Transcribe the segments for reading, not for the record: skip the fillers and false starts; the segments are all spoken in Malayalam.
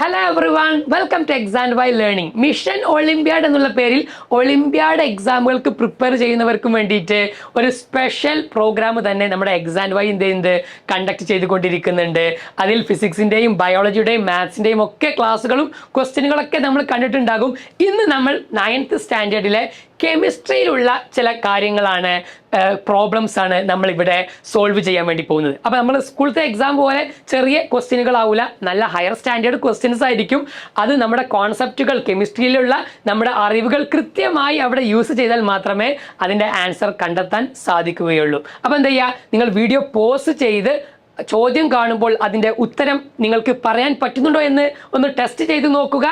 Hello everyone, welcome to exam Y learning. Mission olympiad എന്നുള്ള പേരിൽ ഒളിമ്പ്യാഡ് എക്സാമുകൾക്ക് പ്രിപ്പയർ ചെയ്യുന്നവർക്കും വേണ്ടിയിട്ട് ഒരു സ്പെഷ്യൽ പ്രോഗ്രാം തന്നെ നമ്മുടെ എക്സാം വൈ കണ്ടക്ട് ചെയ്തുകൊണ്ടിരിക്കുന്നുണ്ട്. അതിൽ ഫിസിക്സിൻ്റെയും ബയോളജിയുടെയും മാത്സിൻ്റെയും ഒക്കെ ക്ലാസ്സുകളും ക്വസ്റ്റ്യനുകളൊക്കെ നമ്മൾ കണ്ടിട്ടുണ്ടാകും. ഇന്ന് നമ്മൾ 9th സ്റ്റാൻഡേർഡിലെ കെമിസ്ട്രിയിലുള്ള ചില കാര്യങ്ങളാണ്, പ്രോബ്ലംസ് ആണ് നമ്മളിവിടെ സോൾവ് ചെയ്യാൻ വേണ്ടി പോകുന്നത്. അപ്പോൾ നമ്മൾ സ്കൂളത്തെ എക്സാം പോലെ ചെറിയ ക്വസ്റ്റ്യനുകളാവില്ല, നല്ല ഹയർ സ്റ്റാൻഡേർഡ് ക്വസ്റ്റ്യൻസ് ആയിരിക്കും. അത് നമ്മുടെ കോൺസെപ്റ്റുകൾ, കെമിസ്ട്രിയിലുള്ള നമ്മുടെ അറിവുകൾ കൃത്യമായി അവിടെ യൂസ് ചെയ്താൽ മാത്രമേ അതിൻ്റെ ആൻസർ കണ്ടെത്താൻ സാധിക്കുകയുള്ളൂ. അപ്പോൾ എന്താ ചെയ്യുക, നിങ്ങൾ വീഡിയോ പോസ് ചെയ്ത് ചോദ്യം കാണുമ്പോൾ അതിൻ്റെ ഉത്തരം നിങ്ങൾക്ക് പറയാൻ പറ്റുന്നുണ്ടോ എന്ന് ഒന്ന് ടെസ്റ്റ് ചെയ്ത് നോക്കുക.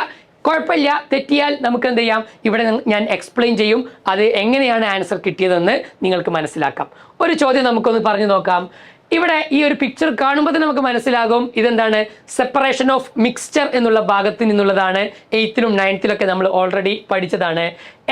കുഴപ്പമില്ല, തെറ്റിയാൽ നമുക്ക് എന്ത് ചെയ്യാം, ഇവിടെ ഞാൻ എക്സ്പ്ലെയിൻ ചെയ്യും അത് എങ്ങനെയാണ് ആൻസർ കിട്ടിയതെന്ന് നിങ്ങൾക്ക് മനസ്സിലാക്കാം. ഒരു ചോദ്യം നമുക്കൊന്ന് പറഞ്ഞു നോക്കാം. ഇവിടെ ഈ ഒരു പിക്ചർ കാണുമ്പോൾ തന്നെ നമുക്ക് മനസ്സിലാകും ഇതെന്താണ്, സെപ്പറേഷൻ ഓഫ് മിക്സ്ചർ എന്നുള്ള ഭാഗത്ത് നിന്നുള്ളതാണ്. 8th ലും 9th ലൊക്കെ നമ്മൾ ഓൾറെഡി പഠിച്ചതാണ്.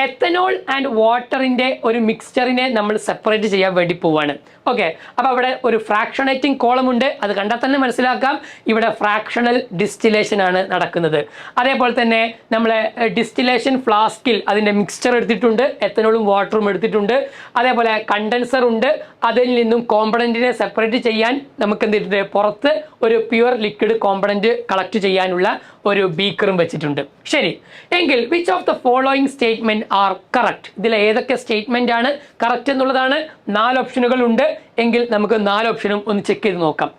എത്തനോൾ ആൻഡ് വാട്ടറിൻ്റെ ഒരു മിക്സ്ചറിനെ നമ്മൾ സെപ്പറേറ്റ് ചെയ്യാൻ വേണ്ടി പോവാണ്. ഓക്കെ, അപ്പോൾ അവിടെ ഒരു ഫ്രാക്ഷണേറ്റിംഗ് കോളം ഉണ്ട്, അത് കണ്ടാൽ തന്നെ മനസ്സിലാക്കാം ഇവിടെ ഫ്രാക്ഷണൽ ഡിസ്റ്റിലേഷൻ ആണ് നടക്കുന്നത്. അതേപോലെ തന്നെ നമ്മൾ ഡിസ്റ്റിലേഷൻ ഫ്ലാസ്കിൽ അതിൻ്റെ മിക്സ്ചർ എടുത്തിട്ടുണ്ട്, എത്തനോളും വാട്ടറും എടുത്തിട്ടുണ്ട്. അതേപോലെ കണ്ടൻസർ ഉണ്ട്, അതിൽ നിന്നും കോമ്പണൻറ്റിനെ സെപ്പറേറ്റ് ചെയ്യാൻ നമുക്ക് എന്തിട്ടുണ്ട്, പുറത്ത് ഒരു പ്യുവർ ലിക്വിഡ് കോമ്പണൻറ്റ് കളക്ട് ചെയ്യാനുള്ള ഒരു ബീക്കറും വെച്ചിട്ടുണ്ട്. ശരി, എങ്കിൽ which of the following statement are correct? ഇതിൽ ഏതൊക്കെ സ്റ്റേറ്റ്മെന്റ് ആണ് കറക്റ്റ് എന്നുള്ളതാണ്. 4 ഓപ്ഷനുകൾ ഉണ്ട്, എങ്കിൽ നമുക്ക് 4 ഓപ്ഷനും ഒന്ന് ചെക്ക് ചെയ്ത് നോക്കാം.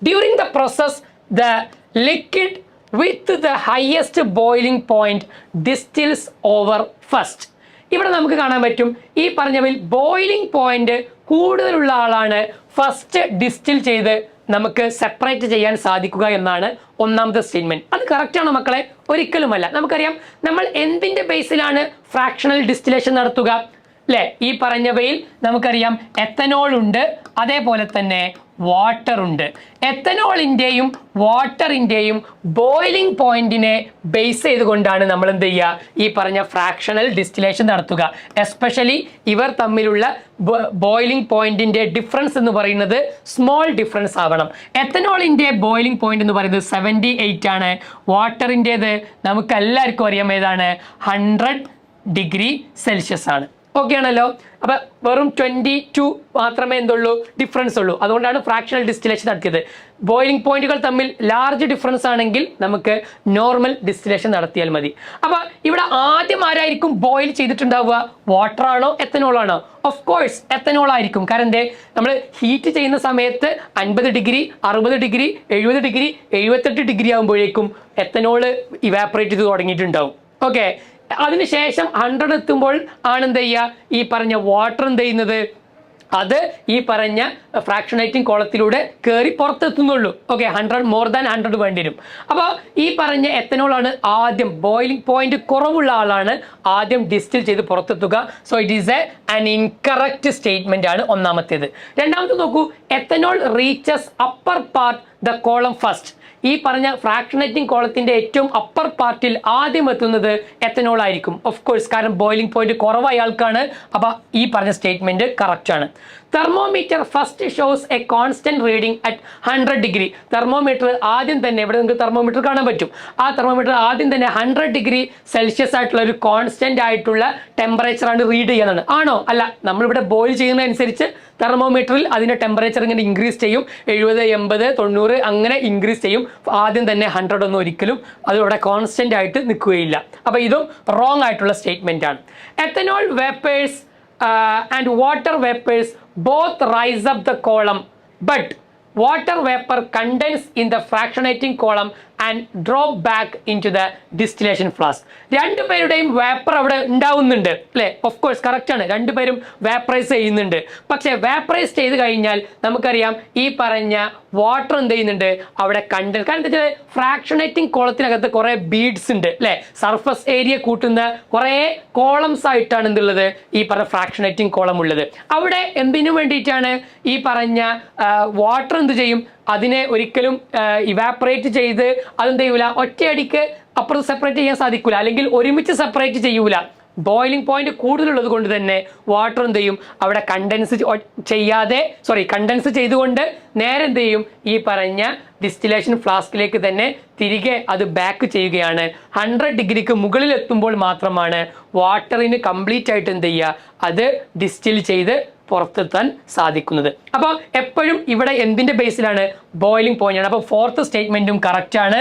During the process the liquid with the highest boiling point distils over first. ഇവിടെ നമുക്ക് കാണാൻ പറ്റും ഈ പറഞ്ഞതിൽ ബോയിലിംഗ് പോയിന്റ് കൂടുതലുള്ള ആളാണ് ഫസ്റ്റ് ഡിസ്റ്റിൽ ചെയ്ത് നമുക്ക് സെപ്പറേറ്റ് ചെയ്യാൻ സാധിക്കുക എന്നാണ് ഒന്നാമത്തെ സ്റ്റേറ്റ്മെന്റ്. അത് കറക്റ്റ് ആണോ മക്കളെ? ഒരിക്കലുമല്ല. നമുക്കറിയാം നമ്മൾ എന്തിന്റെ ബേസിലാണ് ഫ്രാക്ഷണൽ ഡിസ്റ്റിലേഷൻ നടത്തുക അല്ലേ? ഈ പറഞ്ഞവയിൽ നമുക്കറിയാം എത്തനോൾ ഉണ്ട്, അതേപോലെ തന്നെ വാട്ടർ ഉണ്ട്. എത്തനോളിൻ്റെയും വാട്ടറിൻ്റെയും ബോയിലിംഗ് പോയിന്റിനെ ബേസ് ചെയ്തുകൊണ്ടാണ് നമ്മൾ എന്ത് ചെയ്യുക, ഈ പറഞ്ഞ ഫ്രാക്ഷണൽ ഡിസ്റ്റിലേഷൻ നടത്തുക. എസ്പെഷ്യലി ഇവർ തമ്മിലുള്ള ബോയിലിംഗ് പോയിന്റിന്റെ ഡിഫറൻസ് എന്ന് പറയുന്നത് സ്മോൾ ഡിഫറൻസ് ആവണം. എത്തനോളിൻ്റെ ബോയിലിംഗ് പോയിന്റ് എന്ന് പറയുന്നത് 78 ആണ്. വാട്ടറിൻ്റേത് നമുക്ക് എല്ലാവർക്കും അറിയാം ഏതാണ്, 100 ഡിഗ്രി സെൽഷ്യസ് ആണ്. ഓക്കെ ആണല്ലോ. അപ്പം വെറും 22 മാത്രമേ എന്തുള്ളൂ, ഡിഫറൻസ് ഉള്ളൂ. അതുകൊണ്ടാണ് ഫ്രാക്ഷണൽ ഡിസ്റ്റിലേഷൻ നടത്തിയത്. ബോയിലിംഗ് പോയിന്റുകൾ തമ്മിൽ ലാർജ് ഡിഫറൻസ് ആണെങ്കിൽ നമുക്ക് നോർമൽ ഡിസ്റ്റിലേഷൻ നടത്തിയാൽ മതി. അപ്പോൾ ഇവിടെ ആദ്യം ആരായിരിക്കും ബോയിൽ ചെയ്തിട്ടുണ്ടാവുക, വാട്ടർ ആണോ എത്തനോൾ ആണോ? ഓഫ് കോഴ്സ് എത്തനോൾ ആയിരിക്കും. കാരണം എന്തേ, നമ്മൾ ഹീറ്റ് ചെയ്യുന്ന സമയത്ത് 50 ഡിഗ്രി 60 ഡിഗ്രി 70 ഡിഗ്രി 78 ഡിഗ്രി ആകുമ്പോഴേക്കും എത്തനോള് ഇവാപ്പറേറ്റ് ചെയ്ത് തുടങ്ങിയിട്ടുണ്ടാവും. ഓക്കെ, അതിനുശേഷം 100 എത്തുമ്പോൾ ആണ് എന്ത് ചെയ്യുക, ഈ പറഞ്ഞ വാട്ടർ എന്ത് ചെയ്യുന്നത്, അത് ഈ പറഞ്ഞ ഫ്രാക്ഷണേറ്റിംഗ് കോളത്തിലൂടെ കയറി പുറത്തെത്തുന്നുള്ളൂ. ഓക്കെ, 100 മോർ ദാൻ 100 വേണ്ടി വരും. അപ്പോൾ ഈ പറഞ്ഞ എത്തനോളാണ് ആദ്യം, ബോയിലിംഗ് പോയിന്റ് കുറവുള്ള ആളാണ് ആദ്യം ഡിസ്റ്റിൽ ചെയ്ത് പുറത്തെത്തുക. So it is an incorrect statement ആണ് ഒന്നാമത്തേത്. രണ്ടാമത്തെ നോക്കൂ, ethanol reaches upper part the column first. ഈ പറഞ്ഞ ഫ്രാക്ഷണേറ്റിംഗ് കോളത്തിന്റെ ഏറ്റവും അപ്പർ പാർട്ടിൽ ആദ്യം എത്തുന്നത് എത്തനോൾ ആയിരിക്കും. ഓഫ് കോഴ്സ്, കാരണം ബോയിലിംഗ് പോയിന്റ് കുറവായ ആൾക്കാണ്. അപ്പോൾ ഈ പറഞ്ഞ സ്റ്റേറ്റ്മെന്റ് കറക്റ്റ് ആണ്. Thermometer first shows A constant reading at 100 degree. Thermometer ആദ്യം തന്നെ, ഇവിടെ നിങ്ങൾക്ക് തെർമോമീറ്റർ കാണാൻ പറ്റും, ആ തെർമോമീറ്റർ ആദ്യം തന്നെ 100 ഡിഗ്രി സെൽഷ്യസ് ആയിട്ടുള്ള ഒരു കോൺസ്റ്റന്റ് ആയിട്ടുള്ള ടെമ്പറേച്ചർ ആണ് റീഡ് ചെയ്യുന്നത്. ആണോ? അല്ല, നമ്മളിവിടെ ബോയിൽ ചെയ്യുന്നതനുസരിച്ച് തെർമോമീറ്ററിൽ അതിൻ്റെ ടെമ്പറേച്ചർ ഇങ്ങനെ ഇൻക്രീസ് ചെയ്യും. 70 80 90 അങ്ങനെ ഇൻക്രീസ് ചെയ്യും. ആദ്യം തന്നെ 100 ഒന്നും ഒരിക്കലും അതിവിടെ കോൺസ്റ്റന്റ് ആയിട്ട് നിൽക്കുകയില്ല. അപ്പോൾ ഇതും റോങ് ആയിട്ടുള്ള സ്റ്റേറ്റ്മെന്റ് ആണ്. Ethanol vapours and water vapors both rise up the column, but water vapor condense in the fractionating column and drop back into the distillation flask. രണ്ടുപേരുടെയും വേപ്പർ അവിടെ ഉണ്ടാവുന്നുണ്ട് അല്ലേ? ഓഫ് കോഴ്സ് കറക്റ്റ് ആണ്, രണ്ടുപേരും വേപ്പറൈസ് ചെയ്യുന്നുണ്ട്. പക്ഷേ വേപ്പറൈസ് ചെയ്ത് കഴിഞ്ഞാൽ നമുക്കറിയാം ഈ പറഞ്ഞ വാട്ടർ എന്ത് ചെയ്യുന്നുണ്ട്, അവിടെ കണ്ടൻസ്. കാരണം എന്താ വെച്ചാൽ ഫ്രാക്ഷണേറ്റിംഗ് കോളത്തിനകത്ത് കുറേ ബീഡ്സ് ഉണ്ട് അല്ലേ? സർഫസ് ഏരിയ കൂട്ടുന്ന കുറേ കോളംസ് ആയിട്ടാണ് എന്തുള്ളത്, ഈ പറഞ്ഞ ഫ്രാക്ഷണേറ്റിംഗ് കോളം ഉള്ളത്. അവിടെ എന്തിനു വേണ്ടിയിട്ടാണ് ഈ പറഞ്ഞ വാട്ടർ എന്ത് ചെയ്യും, അതിനെ ഒരിക്കലും ഇവാപ്പറേറ്റ് ചെയ്ത് അതെന്ത് ചെയ്യൂല, ഒറ്റയടിക്ക് അപ്പുറത്ത് സെപ്പറേറ്റ് ചെയ്യാൻ സാധിക്കില്ല, അല്ലെങ്കിൽ ഒരുമിച്ച് സെപ്പറേറ്റ് ചെയ്യൂല. ബോയിലിംഗ് പോയിന്റ് കൂടുതലുള്ളത് കൊണ്ട് തന്നെ വാട്ടർ എന്ത് ചെയ്യും അവിടെ കണ്ടൻസ് ചെയ്തുകൊണ്ട് നേരെ എന്ത് ചെയ്യും ഈ പറഞ്ഞ ഡിസ്റ്റിലേഷൻ ഫ്ലാസ്കിലേക്ക് തന്നെ തിരികെ അത് ബാക്ക് ചെയ്യുകയാണ്. 100 ഡിഗ്രിക്ക് മുകളിൽ എത്തുമ്പോൾ മാത്രമാണ് വാട്ടറിന് കംപ്ലീറ്റ് ആയിട്ട് എന്ത് ചെയ്യുക അത് ഡിസ്റ്റിൽ ചെയ്ത് പുറത്തെത്താൻ സാധിക്കുന്നത്. അപ്പോൾ എപ്പോഴും ഇവിടെ എന്തിന്റെ ബേസിലാണ് ബോയിലിംഗ് പോയിന്റ് ആണ്. അപ്പോൾ ഫോർത്ത് സ്റ്റേറ്റ്മെന്റും കറക്റ്റ് ആണ്.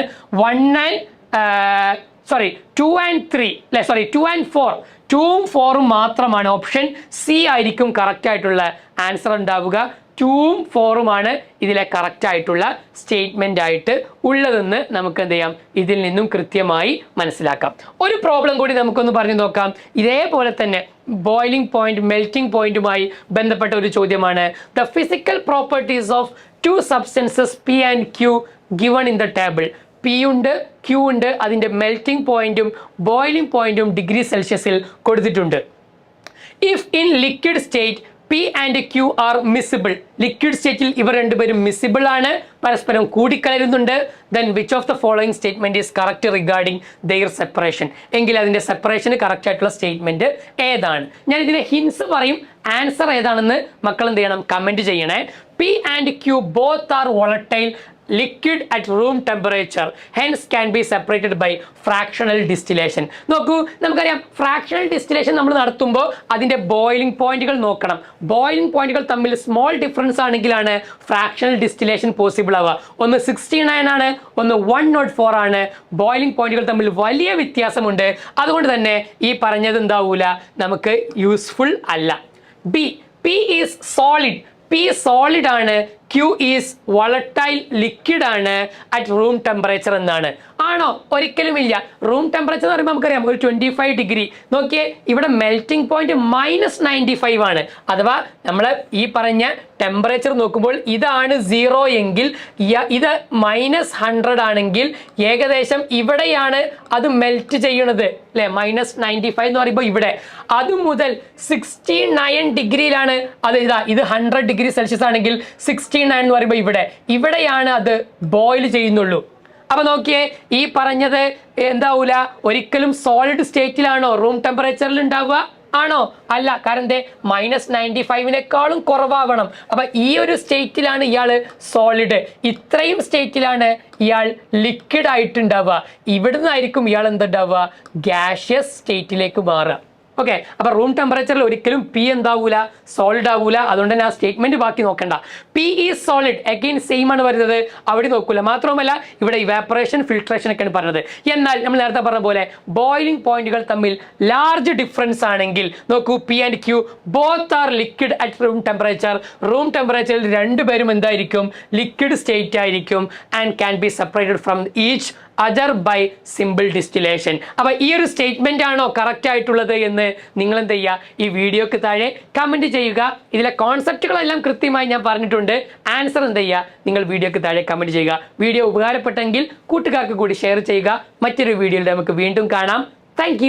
2 and 3 അല്ലെ 2 and 4 2ഉം 4ഉം മാത്രമാണ് ഓപ്ഷൻ സി ആയിരിക്കും കറക്റ്റ് ആയിട്ടുള്ള ആൻസർ ഉണ്ടാവുക. 2ഉം 4ഉമാണ് ഇതിലെ കറക്റ്റ് ആയിട്ടുള്ള സ്റ്റേറ്റ്മെന്റ് ആയിട്ട് ഉള്ളതെന്ന് നമുക്ക് എന്ത് ചെയ്യാം ഇതിൽ നിന്നും കൃത്യമായി മനസ്സിലാക്കാം. ഒരു പ്രോബ്ലം കൂടി നമുക്കൊന്ന് പറഞ്ഞു നോക്കാം. ഇതേപോലെ തന്നെ ബോയിലിംഗ് പോയിന്റ് മെൽറ്റിംഗ് പോയിന്റുമായി ബന്ധപ്പെട്ട ഒരു ചോദ്യമാണ്. The physical properties of 2 substances P and Q given in the table. P ഉണ്ട് Q ഉണ്ട്, അതിൻ്റെ മെൽറ്റിംഗ് പോയിന്റും ബോയിലിംഗ് പോയിന്റും ഡിഗ്രി സെൽഷ്യസിൽ കൊടുത്തിട്ടുണ്ട്. If in liquid state P and Q are miscible, liquid സ്റ്റേറ്റിൽ ഇവർ രണ്ടുപേരും മിസിബിൾ ആണ്, പരസ്പരം കൂടിക്കലരുന്നുണ്ട്. Then which of the following statement is correct regarding their separation, എങ്കിൽ അതിന്റെ സെപ്പറേഷന് കറക്റ്റ് ആയിട്ടുള്ള സ്റ്റേറ്റ്മെന്റ് ഏതാണ്? ഞാൻ ഇതിനെ ഹിൻസ് പറയും, ആൻസർ ഏതാണെന്ന് മക്കൾ എന്ത് ചെയ്യണം കമന്റ് ചെയ്യണേ. P and Q both are volatile liquid at room temperature, hence can be separated by fractional distillation. നോക്കൂ, നമുക്കറിയാം ഫ്രാക്ഷണൽ ഡിസ്റ്റിലേഷൻ നമ്മൾ നടത്തുമ്പോൾ അതിൻ്റെ ബോയിലിംഗ് പോയിന്റുകൾ നോക്കണം. ബോയിലിംഗ് പോയിന്റുകൾ തമ്മിൽ സ്മോൾ ഡിഫറൻസ് ആണെങ്കിലാണ് ഫ്രാക്ഷണൽ ഡിസ്റ്റിലേഷൻ പോസിബിൾ ആവുക. ഒന്ന് 69 ആണ്, ഒന്ന് 104 ആണ്. ബോയിലിംഗ് പോയിന്റുകൾ തമ്മിൽ വലിയ വ്യത്യാസമുണ്ട്. അതുകൊണ്ട് തന്നെ ഈ പറഞ്ഞത് എന്താവൂല, നമുക്ക് യൂസ്ഫുൾ അല്ല. P is solid, P solid ആണ്, Q ഈസ് വോളറ്റൈൽ ലിക്വിഡ് ആണ് അറ്റ് റൂം ടെമ്പറേച്ചർ എന്നാണ്. ആണോ? ഒരിക്കലും ഇല്ല. റൂം ടെമ്പറേച്ചർ എന്ന് പറയുമ്പോൾ നമുക്കറിയാം ഒരു 25 ഡിഗ്രി. നോക്കിയേ, ഇവിടെ മെൽറ്റിംഗ് പോയിന്റ് -95 ആണ്. അഥവാ നമ്മൾ ഈ പറഞ്ഞ ടെമ്പറേച്ചർ നോക്കുമ്പോൾ ഇതാണ് 0 എങ്കിൽ ഇത് -100 ആണെങ്കിൽ ഏകദേശം ഇവിടെയാണ് അത് മെൽറ്റ് ചെയ്യണത് അല്ലെ. -95 എന്ന് പറയുമ്പോൾ ഇവിടെ അത് മുതൽ 69 ഡിഗ്രിയിലാണ് അത്. ഇത് 100 ഡിഗ്രി സെൽഷ്യസ് ആണെങ്കിൽ 69 എന്ന് പറയുമ്പോൾ ഇവിടെയാണ് അത് ബോയിൽ ചെയ്യുന്നുള്ളൂ. അപ്പൊ നോക്കിയേ, ഈ പറഞ്ഞത് എന്താവൂല, ഒരിക്കലും സോളിഡ് സ്റ്റേറ്റിലാണോ റൂം ടെമ്പറേച്ചറിൽ ഉണ്ടാവുക? ആണോ? അല്ല. കാരണം -95 കുറവാവണം. അപ്പൊ ഈ ഒരു സ്റ്റേറ്റിലാണ് ഇയാള് സോളിഡ്, ഇത്രയും സ്റ്റേറ്റിലാണ് ഇയാൾ ലിക്വിഡ് ആയിട്ടുണ്ടാവുക. ഇവിടുന്നായിരിക്കും ഇയാൾ എന്തുണ്ടാവുക, ഗ്യാഷ്യസ് സ്റ്റേറ്റിലേക്ക് മാറുക. ഓക്കെ, അപ്പൊ റൂം ടെമ്പറേച്ചറിൽ ഒരിക്കലും P എന്താവൂല, സോളിഡ് ആവൂല. അതുകൊണ്ട് തന്നെ ആ സ്റ്റേറ്റ്മെന്റ് ബാക്കി നോക്കണ്ട. P is solid, again same ആണ് വരുന്നത്, അവിടെ നോക്കൂല. മാത്രമല്ല ഇവിടെ ഇവാപ്പറേഷൻ ഫിൽട്രേഷൻ ഒക്കെയാണ് പറഞ്ഞത്. എന്നാൽ നമ്മൾ നേരത്തെ പറഞ്ഞ പോലെ ബോയിലിംഗ് പോയിന്റുകൾ തമ്മിൽ ലാർജ് ഡിഫറൻസ് ആണെങ്കിൽ നോക്കൂ, P and Q both are liquid at room temperature. Room ടെമ്പറേച്ചറിൽ രണ്ടുപേരും എന്തായിരിക്കും, ലിക്വിഡ് സ്റ്റേറ്റ് ആയിരിക്കും. And can be separated from each other by simple distillation. അപ്പൊ ഈ ഒരു സ്റ്റേറ്റ്മെന്റ് ആണോ കറക്റ്റ് ആയിട്ടുള്ളത് എന്ന് നിങ്ങൾ എന്ത് ചെയ്യുക, ഈ വീഡിയോക്ക് താഴെ കമന്റ് ചെയ്യുക. ഇതിലെ കോൺസെപ്റ്റുകളെല്ലാം കൃത്യമായി ഞാൻ പറഞ്ഞിട്ടുണ്ട്. ആൻസർ എന്ത് ചെയ്യുക, നിങ്ങൾ വീഡിയോക്ക് താഴെ കമന്റ് ചെയ്യുക. വീഡിയോ ഉപകാരപ്പെട്ടെങ്കിൽ കൂട്ടുകാർക്ക് കൂടി ഷെയർ ചെയ്യുക. മറ്റൊരു വീഡിയോയിൽ നമുക്ക് വീണ്ടും കാണാം. താങ്ക്